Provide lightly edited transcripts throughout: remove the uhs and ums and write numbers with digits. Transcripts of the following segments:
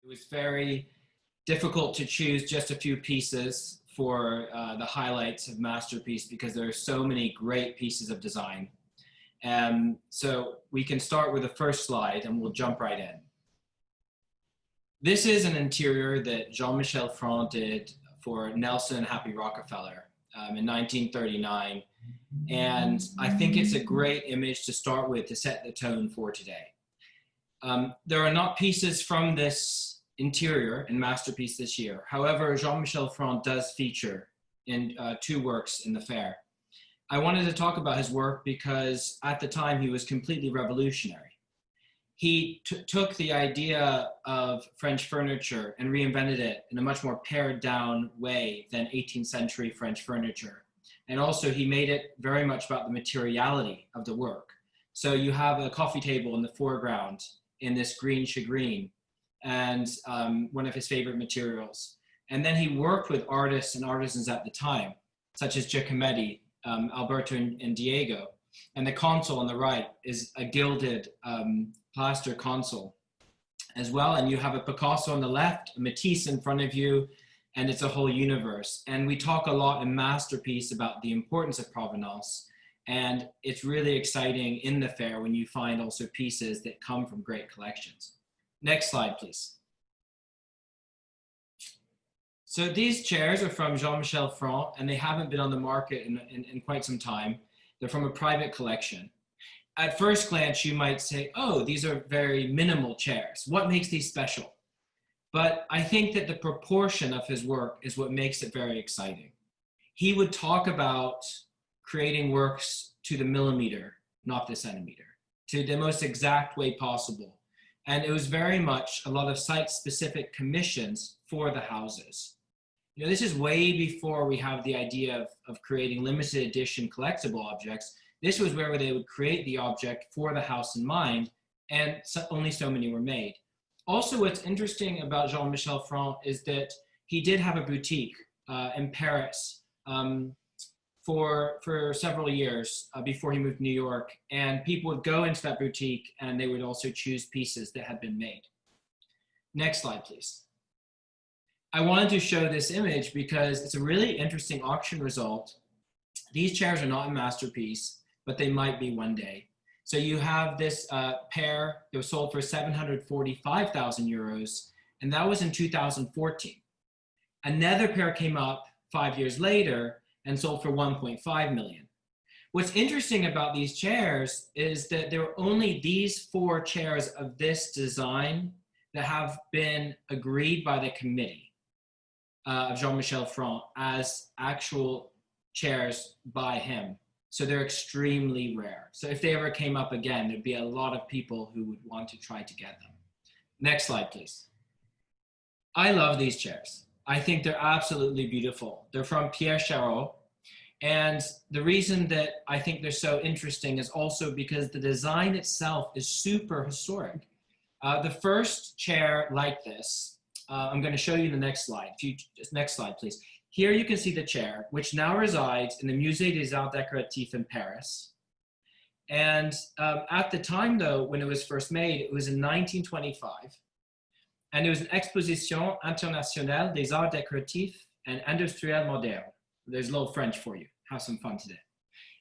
It was very difficult to choose just a few pieces for the highlights of Masterpiece because there are so many great pieces of design. So we can start with the first slide and we'll jump right in. This is an interior that Jean-Michel Franc did for Nelson and Happy Rockefeller in 1939. And I think it's a great image to start with to set the tone for today. There are not pieces from this interior in Masterpiece this year. However, Jean-Michel Franc does feature in two works in the fair. I wanted to talk about his work because at the time he was completely revolutionary. He took the idea of French furniture and reinvented it in a much more pared down way than 18th century French furniture. And also he made it very much about the materiality of the work. So you have a coffee table in the foreground in this green shagreen and one of his favorite materials. And then he worked with artists and artisans at the time, such as Giacometti, Alberto and Diego. And the console on the right is a gilded plaster console as well. And you have a Picasso on the left, a Matisse in front of you, and it's a whole universe. And we talk a lot in Masterpiece about the importance of provenance. And it's really exciting in the fair when you find also pieces that come from great collections. Next slide, please. So these chairs are from Jean-Michel Franc, and they haven't been on the market in quite some time. They're from a private collection. At first glance, you might say, oh, these are very minimal chairs. What makes these special? But I think that the proportion of his work is what makes it very exciting. He would talk about creating works to the millimeter, not the centimeter, to the most exact way possible. And it was very much a lot of site-specific commissions for the houses. You know, this is way before we have the idea of creating limited edition collectible objects. This was where they would create the object for the house in mind, and only so many were made. Also, what's interesting about Jean-Michel Franc is that he did have a boutique in Paris for several years before he moved to New York, and people would go into that boutique and they would also choose pieces that had been made. Next slide, please. I wanted to show this image because it's a really interesting auction result. These chairs are not a Masterpiece, but they might be one day. So you have this pair that was sold for 745,000 euros, and that was in 2014. Another pair came up 5 years later and sold for 1.5 million. What's interesting about these chairs is that there are only these 4 chairs of this design that have been agreed by the committee of Jean-Michel Franc as actual chairs by him. So they're extremely rare. So if they ever came up again, there'd be a lot of people who would want to try to get them. Next slide, please. I love these chairs. I think they're absolutely beautiful. They're from Pierre Charot. And the reason that I think they're so interesting is also because the design itself is super historic. The first chair like this, I'm going to show you the next slide. Next slide, please. Here you can see the chair, which now resides in the Musée des Arts Décoratifs in Paris. And at the time, though, when it was first made, it was in 1925. And it was an Exposition Internationale des Arts Décoratifs et Industriels Modernes. There's a little French for you. Have some fun today.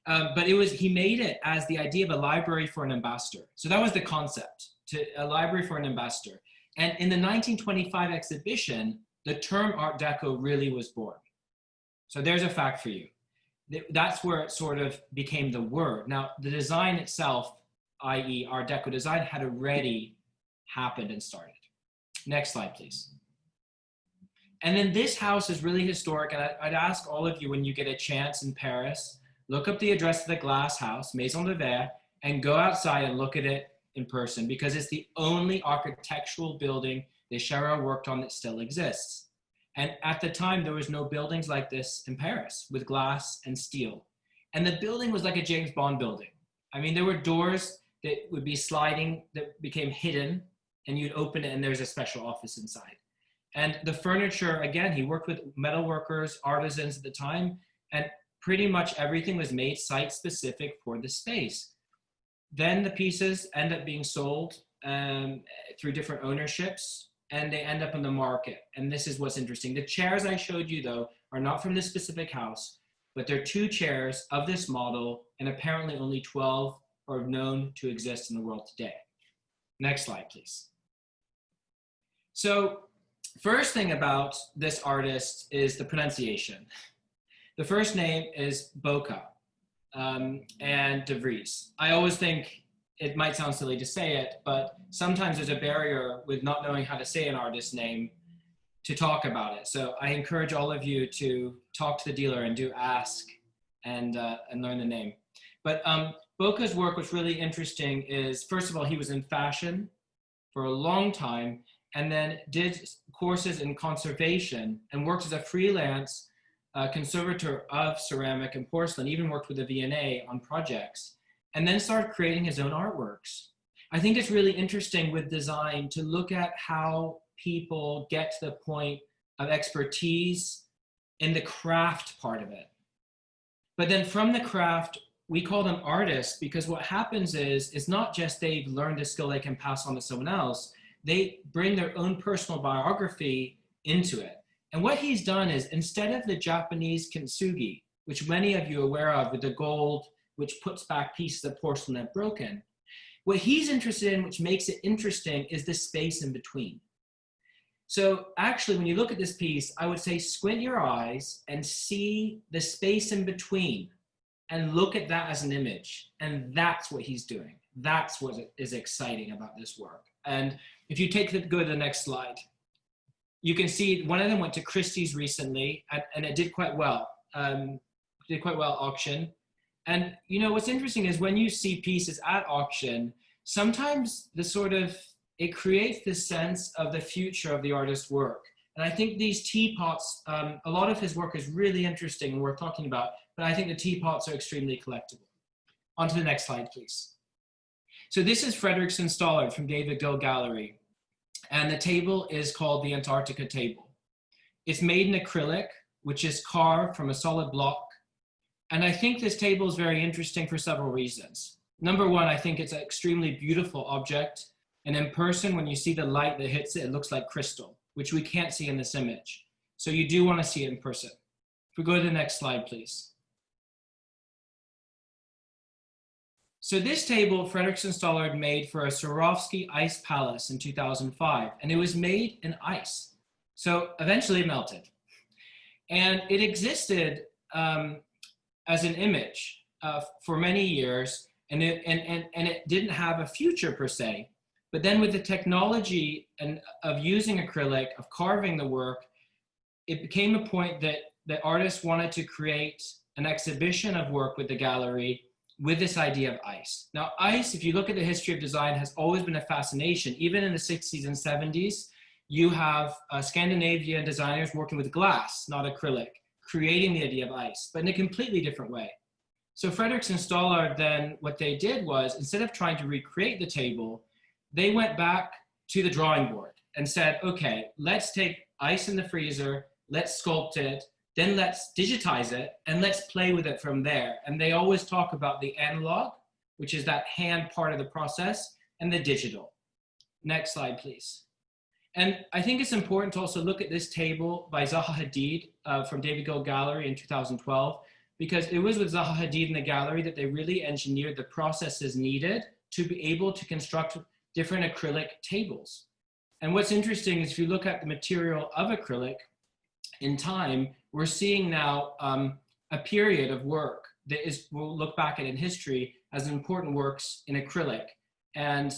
But he made it as the idea of a library for an ambassador. So that was the concept, a library for an ambassador. And in the 1925 exhibition, the term Art Deco really was born. So there's a fact for you. That's where it sort of became the word. Now, the design itself, i.e. Art Deco design, had already happened and started. Next slide, please. And then this house is really historic, and I'd ask all of you when you get a chance in Paris, look up the address of the glass house, Maison de Verre, and go outside and look at it in person, because it's the only architectural building that Charot worked on that still exists. And at the time, there was no buildings like this in Paris with glass and steel. And the building was like a James Bond building. I mean, there were doors that would be sliding that became hidden, and you'd open it and there's a special office inside. And the furniture, again, he worked with metal workers, artisans at the time, and pretty much everything was made site-specific for the space. Then the pieces end up being sold through different ownerships and they end up in the market. And this is what's interesting. The chairs I showed you, though, are not from this specific house, but they're 2 chairs of this model, and apparently only 12 are known to exist in the world today. Next slide, please. So first thing about this artist is the pronunciation. The first name is Bokeh and de Vries. I always think it might sound silly to say it, but sometimes there's a barrier with not knowing how to say an artist's name to talk about it. So I encourage all of you to talk to the dealer and do ask and learn the name. But Bokeh's work, what's really interesting is, first of all, he was in fashion for a long time, and then did courses in conservation and worked as a freelance conservator of ceramic and porcelain, even worked with the V&A on projects, and then started creating his own artworks. I think it's really interesting with design to look at how people get to the point of expertise in the craft part of it. But then from the craft, we call them artists, because what happens is, it's not just they've learned a skill they can pass on to someone else, they bring their own personal biography into it. And what he's done is, instead of the Japanese kintsugi, which many of you are aware of with the gold, which puts back pieces of porcelain that are broken, what he's interested in, which makes it interesting, is the space in between. So actually, when you look at this piece, I would say squint your eyes and see the space in between and look at that as an image. And that's what he's doing. That's what is exciting about this work. And if you go to the next slide, you can see one of them went to Christie's recently, and it did quite well. Auction. And you know what's interesting is, when you see pieces at auction, sometimes it creates this sense of the future of the artist's work. And I think these teapots, a lot of his work is really interesting and worth talking about, but I think the teapots are extremely collectible. On to the next slide, please. So this is Frederickson Stallard from David Gill Gallery. And the table is called the Antarctica table. It's made in acrylic, which is carved from a solid block. And I think this table is very interesting for several reasons. Number one, I think it's an extremely beautiful object. And in person, when you see the light that hits it, it looks like crystal, which we can't see in this image. So you do want to see it in person. If we go to the next slide, please. So this table, Frederickson Stallard made for a Swarovski ice palace in 2005, and it was made in ice. So eventually it melted. And it existed as an image for many years, and it didn't have a future per se. But then with the technology of using acrylic, of carving the work, it became a point that the artists wanted to create an exhibition of work with the gallery with this idea of ice. Now, ice, if you look at the history of design, has always been a fascination. Even in the 60s and 70s, you have Scandinavian designers working with glass, not acrylic, creating the idea of ice, but in a completely different way. So Frederickson Stallard, then what they did was, instead of trying to recreate the table, they went back to the drawing board and said, okay, let's take ice in the freezer, let's sculpt it, then let's digitize it, and let's play with it from there. And they always talk about the analog, which is that hand part of the process, and the digital. Next slide, please. And I think it's important to also look at this table by Zaha Hadid from David Gill Gallery in 2012, because it was with Zaha Hadid in the gallery that they really engineered the processes needed to be able to construct different acrylic tables. And what's interesting is, if you look at the material of acrylic in time, we're seeing now a period of work that is, we'll look back at in history as important works in acrylic. And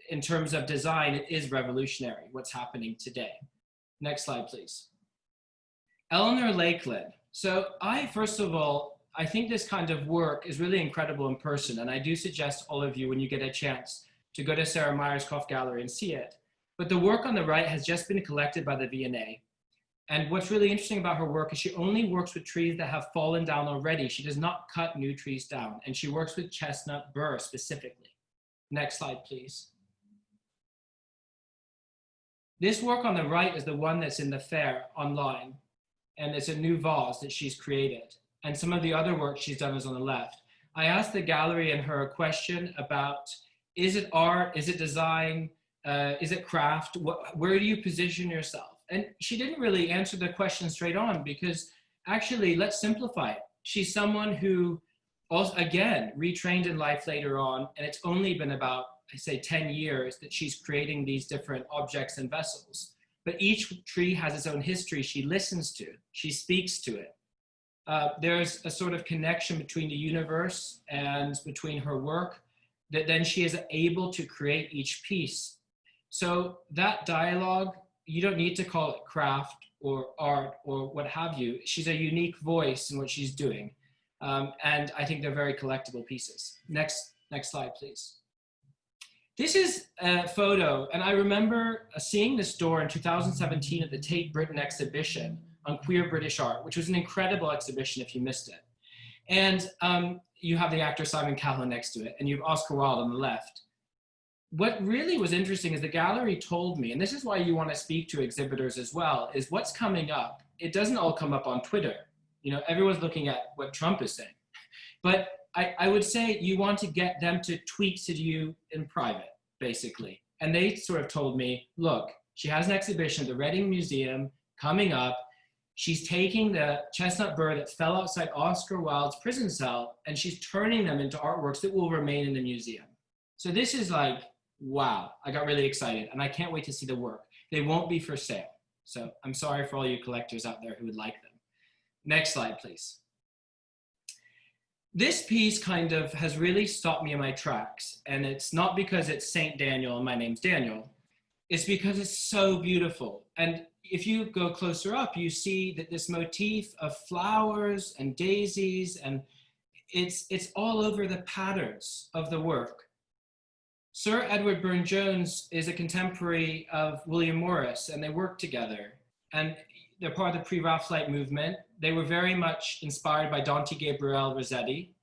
in terms of design, it is revolutionary what's happening today. Next slide, please. Eleanor Lakeland. So first of all, I think this kind of work is really incredible in person. And I do suggest all of you, when you get a chance, to go to Sarah Myerscough Gallery and see it. But the work on the right has just been collected by the V&A. And what's really interesting about her work is she only works with trees that have fallen down already. She does not cut new trees down. And she works with chestnut burr specifically. Next slide, please. This work on the right is the one that's in the fair online. And it's a new vase that she's created. And some of the other work she's done is on the left. I asked the gallery and her a question about, is it art, is it design? Is it craft? Where do you position yourself? And she didn't really answer the question straight on, because actually, let's simplify it. She's someone who also, again, retrained in life later on, and it's only been about, I say, 10 years that she's creating these different objects and vessels. But each tree has its own history she listens to, she speaks to it. There's a sort of connection between the universe and between her work that then she is able to create each piece. So that dialogue, you don't need to call it craft or art or what have you. She's a unique voice in what she's doing. And I think they're very collectible pieces. Next slide, please. This is a photo, and I remember seeing this door in 2017 at the Tate Britain exhibition on queer British art, which was an incredible exhibition if you missed it. And you have the actor Simon Callow next to it, and you have Oscar Wilde on the left. What really was interesting is the gallery told me, and this is why you want to speak to exhibitors as well, is what's coming up. It doesn't all come up on Twitter. You know, everyone's looking at what Trump is saying. But I would say you want to get them to tweet to you in private, basically. And they sort of told me, look, she has an exhibition at the Reading Museum coming up. She's taking the chestnut burr that fell outside Oscar Wilde's prison cell, and she's turning them into artworks that will remain in the museum. So this is like, wow, I got really excited, and I can't wait to see the work. They won't be for sale. So I'm sorry for all you collectors out there who would like them. Next slide, please. This piece kind of has really stopped me in my tracks, and it's not because it's Saint Daniel and my name's Daniel. It's because it's so beautiful. And if you go closer up, you see that this motif of flowers and daisies, and it's all over the patterns of the work. Sir Edward Burne-Jones is a contemporary of William Morris, and they worked together. And they're part of the pre-Raphaelite movement. They were very much inspired by Dante Gabriel Rossetti.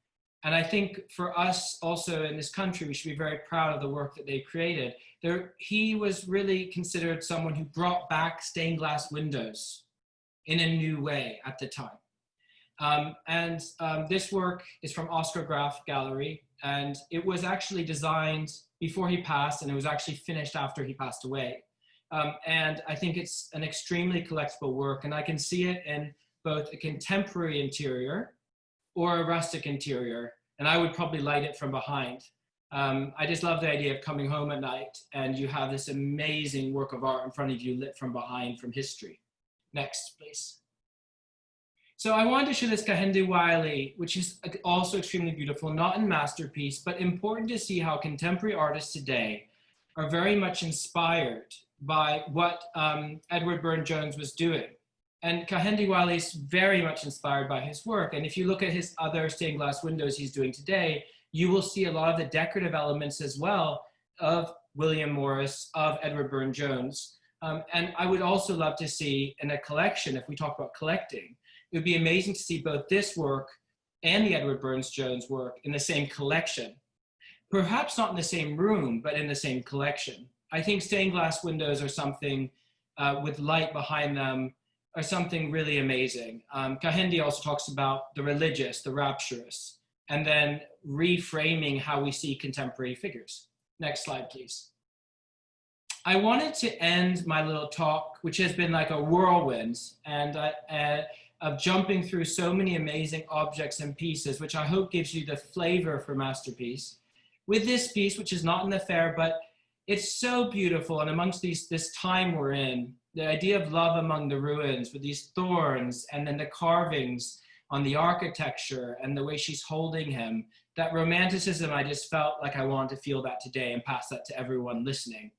And I think for us also in this country, we should be very proud of the work that they created. He was really considered someone who brought back stained glass windows in a new way at the time. This work is from Oscar Graf Gallery, and it was actually designed before he passed, and it was actually finished after he passed away. And I think it's an extremely collectible work, and I can see it in both a contemporary interior or a rustic interior, and I would probably light it from behind. I just love the idea of coming home at night and you have this amazing work of art in front of you lit from behind from history. Next, please. So I wanted to show this Kehinde Wiley, which is also extremely beautiful, not in masterpiece, but important to see how contemporary artists today are very much inspired by what Edward Burne-Jones was doing. And Kehinde Wiley is very much inspired by his work. And if you look at his other stained glass windows he's doing today, you will see a lot of the decorative elements as well of William Morris, of Edward Burne-Jones. And I would also love to see in a collection, if we talk about collecting, it would be amazing to see both this work and the Edward Burne-Jones work in the same collection. Perhaps not in the same room, but in the same collection. I think stained glass windows are something with light behind them are something really amazing. Kehinde also talks about the religious, the rapturous, and then reframing how we see contemporary figures. Next slide, please. I wanted to end my little talk, which has been like a whirlwind, and of jumping through so many amazing objects and pieces, which I hope gives you the flavor for masterpiece. With this piece, which is not in the fair, but it's so beautiful, and amongst this time we're in, the idea of love among the ruins with these thorns and then the carvings on the architecture and the way she's holding him, that romanticism, I just felt like I wanted to feel that today and pass that to everyone listening.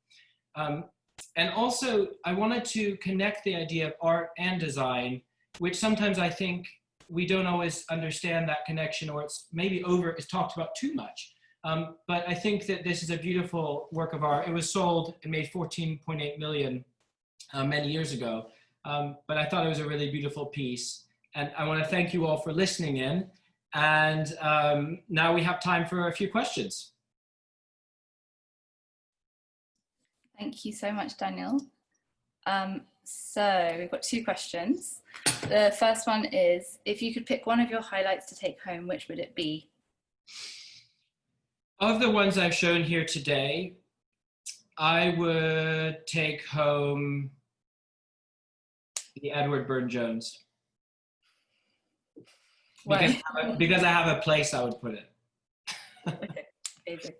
And also, I wanted to connect the idea of art and design, which sometimes I think we don't always understand that connection, or it's talked about too much. But I think that this is a beautiful work of art. It was sold and made 14.8 million many years ago. But I thought it was a really beautiful piece. And I want to thank you all for listening in. And now we have time for a few questions. Thank you so much, Daniel. So we've got two questions. The first one is, if you could pick one of your highlights to take home, which would it be? Of the ones I've shown here today, I would take home the Edward Burne-Jones. Why? Because I have a place I would put it. Okay, amazing.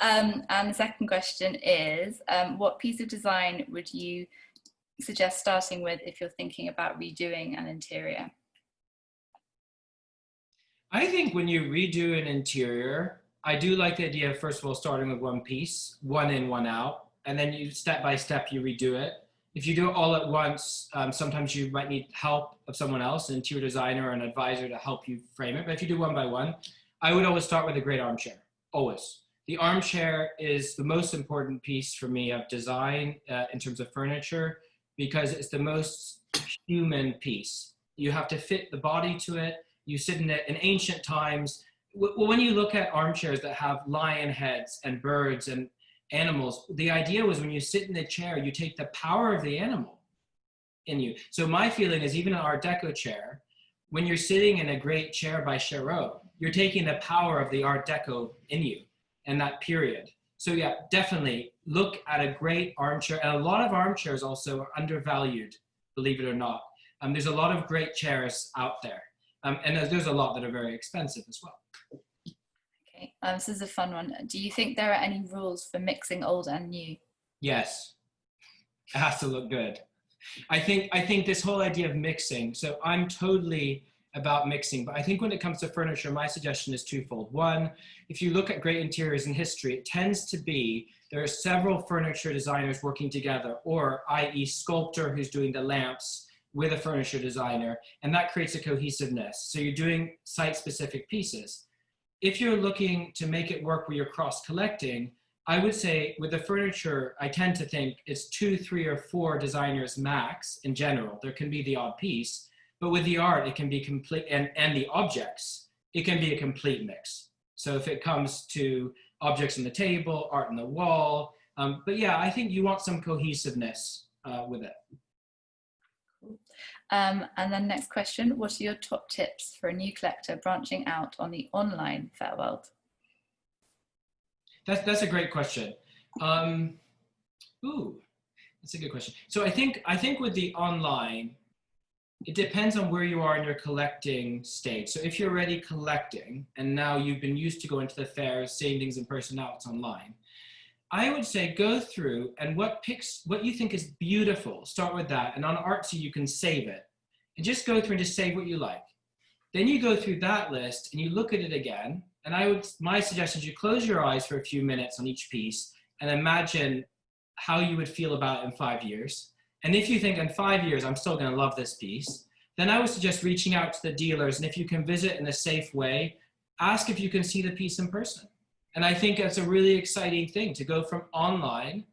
And the second question is, what piece of design would you suggest starting with if you're thinking about redoing an interior? I think when you redo an interior, I do like the idea of, first of all, starting with one piece, one in, one out, and then you step by step, you redo it. If you do it all at once, sometimes you might need help of someone else, an interior designer or an advisor to help you frame it. But if you do one by one, I would always start with a great armchair, always. The armchair is the most important piece for me of design in terms of furniture, because it's the most human piece. You have to fit the body to it. You sit in it. In ancient times, when you look at armchairs that have lion heads and birds and animals, the idea was when you sit in the chair, you take the power of the animal in you. So my feeling is, even an Art Deco chair, when you're sitting in a great chair by Cherot, you're taking the power of the Art Deco in you and that period. So yeah, definitely look at a great armchair. And a lot of armchairs also are undervalued, believe it or not. There's a lot of great chairs out there. And there's a lot that are very expensive as well. Okay, this is a fun one. Do you think there are any rules for mixing old and new? Yes, it has to look good. I think this whole idea of mixing, so I'm totally about mixing, but I think when it comes to furniture, my suggestion is twofold. One, if you look at great interiors in history, it tends to be there are several furniture designers working together, or i.e. sculptor who's doing the lamps with a furniture designer, and that creates a cohesiveness. So you're doing site-specific pieces. If you're looking to make it work where you're cross-collecting, I would say with the furniture, I tend to think it's 2, 3, or 4 designers max in general. There can be the odd piece, but with the art, it can be complete, and the objects, it can be a complete mix. So if it comes to objects on the table, art on the wall, but yeah, I think you want some cohesiveness with it. And then next question, what are your top tips for a new collector branching out on the online fair world? That's a great question. Ooh, that's a good question. So I think with the online, it depends on where you are in your collecting stage. So if you're already collecting and now you've been used to going to the fairs, seeing things in person, now it's online, I would say go through and what you think is beautiful, start with that. And on Artsy, you can save it. And just go through and just save what you like. Then you go through that list and you look at it again. And my suggestion is you close your eyes for a few minutes on each piece and imagine how you would feel about it in 5 years. And if you think in 5 years, I'm still going to love this piece, then I would suggest reaching out to the dealers. And if you can visit in a safe way, ask if you can see the piece in person. And I think that's a really exciting thing to go from online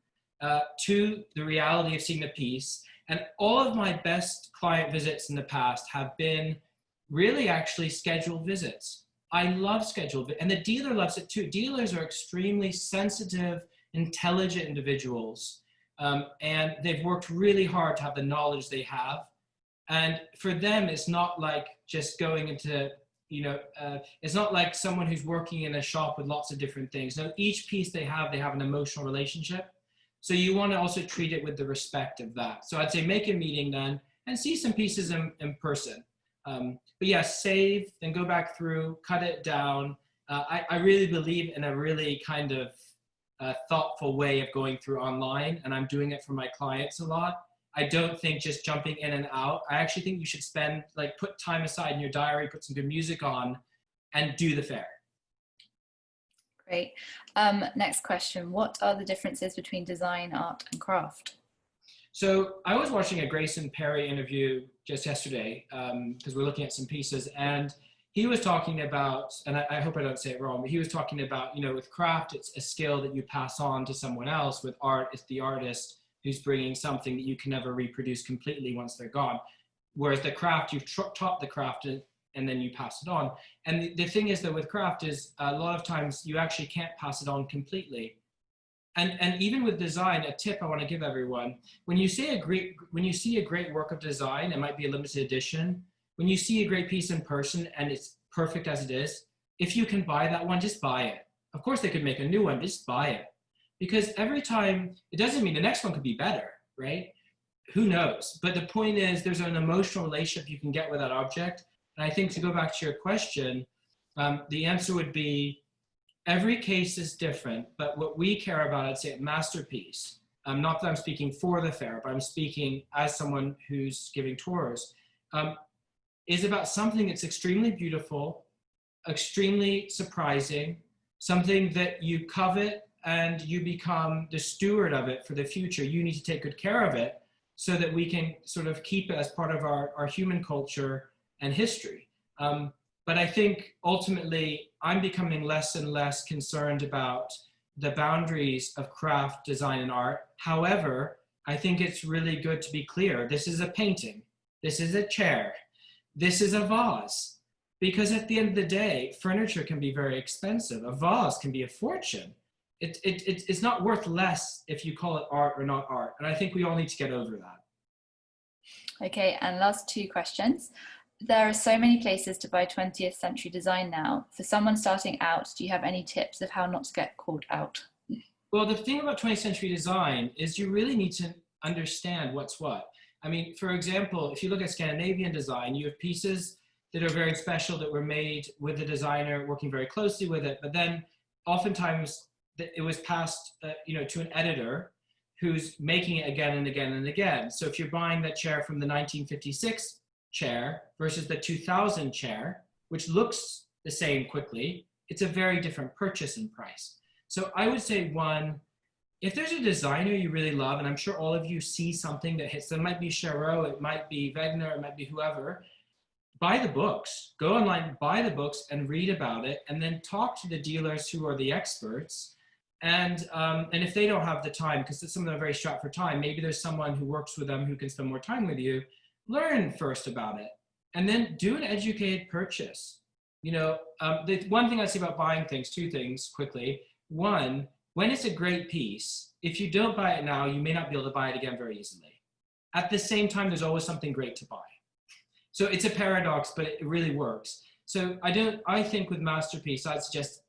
to the reality of seeing the piece. And all of my best client visits in the past have been really actually scheduled visits. I love scheduled, and the dealer loves it too. Dealers are extremely sensitive, intelligent individuals, and they've worked really hard to have the knowledge they have. And for them, it's not like just going into, it's not like someone who's working in a shop with lots of different things. No, each piece they have an emotional relationship. So you want to also treat it with the respect of that. So I'd say make a meeting then and see some pieces in person. But yeah, save, then go back through, cut it down. I really believe in a really kind of thoughtful way of going through online, and I'm doing it for my clients a lot. I don't think just jumping in and out. I actually think you should put time aside in your diary, put some good music on, and do the fair. Great. Next question. What are the differences between design, art, and craft? So I was watching a Grayson Perry interview just yesterday because we're looking at some pieces, and he was talking about, and I hope I don't say it wrong, but he was talking about, with craft, it's a skill that you pass on to someone else. With art, it's the artist who's bringing something that you can never reproduce completely once they're gone. Whereas the craft, you've taught the craft and then you pass it on. And the thing is that with craft is a lot of times you actually can't pass it on completely. And even with design, a tip I want to give everyone, when you see a great work of design, it might be a limited edition. When you see a great piece in person and it's perfect as it is, if you can buy that one, just buy it. Of course they could make a new one, just buy it. because every time, it doesn't mean the next one could be better, right? Who knows? But the point is, there's an emotional relationship you can get with that object. And I think, to go back to your question, the answer would be, every case is different, but what we care about, I'd say at Masterpiece, not that I'm speaking for the fair, but I'm speaking as someone who's giving tours, is about something that's extremely beautiful, extremely surprising, something that you covet and you become the steward of it for the future. You need to take good care of it so that we can sort of keep it as part of our human culture and history. But I think ultimately I'm becoming less and less concerned about the boundaries of craft, design, and art. However, I think it's really good to be clear. This is a painting. This is a chair. This is a vase. Because at the end of the day, furniture can be very expensive. A vase can be a fortune. It's not worth less if you call it art or not art. And I think we all need to get over that. Okay, and last two questions. There are so many places to buy 20th century design now. For someone starting out, do you have any tips of how not to get caught out? Well, the thing about 20th century design is you really need to understand what's what. I mean, for example, if you look at Scandinavian design, you have pieces that are very special that were made with the designer working very closely with it, but then oftentimes it was passed to an editor who's making it again and again and again. So if you're buying that chair from the 1956 chair versus the 2000 chair, which looks the same quickly, it's a very different purchase and price. So I would say, one, if there's a designer you really love, and I'm sure all of you see something that hits, it might be Cherot, it might be Wegener, it might be whoever, buy the books, go online, buy the books and read about it, and then talk to the dealers who are the experts. And if they don't have the time, because some of them are very strapped for time, maybe there's someone who works with them who can spend more time with you. Learn first about it, and then do an educated purchase. The one thing I say about buying things, two things quickly. One, when it's a great piece, if you don't buy it now, you may not be able to buy it again very easily. At the same time, there's always something great to buy. So it's a paradox, but it really works. So I think with Masterpiece, I'd suggest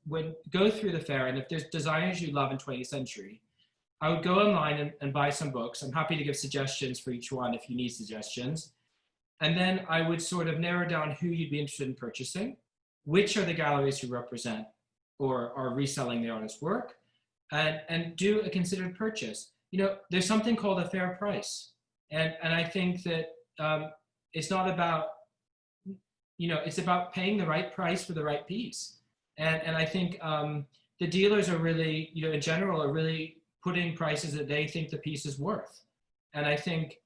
go through the fair, and if there's designers you love in 20th century, I would go online and buy some books. I'm happy to give suggestions for each one if you need suggestions. And then I would sort of narrow down who you'd be interested in purchasing, which are the galleries who represent or are reselling the artist's work, and do a considered purchase. There's something called a fair price. And I think that it's not about, it's about paying the right price for the right piece. And I think the dealers are really, in general, are really putting prices that they think the piece is worth. And I think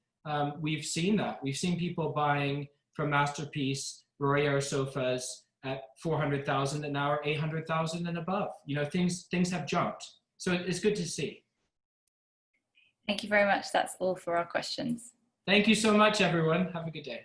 we've seen that. We've seen people buying from Masterpiece Royer sofas at 400,000 and now are 800,000 and above. Things have jumped. So it's good to see. Thank you very much. That's all for our questions. Thank you so much, everyone. Have a good day.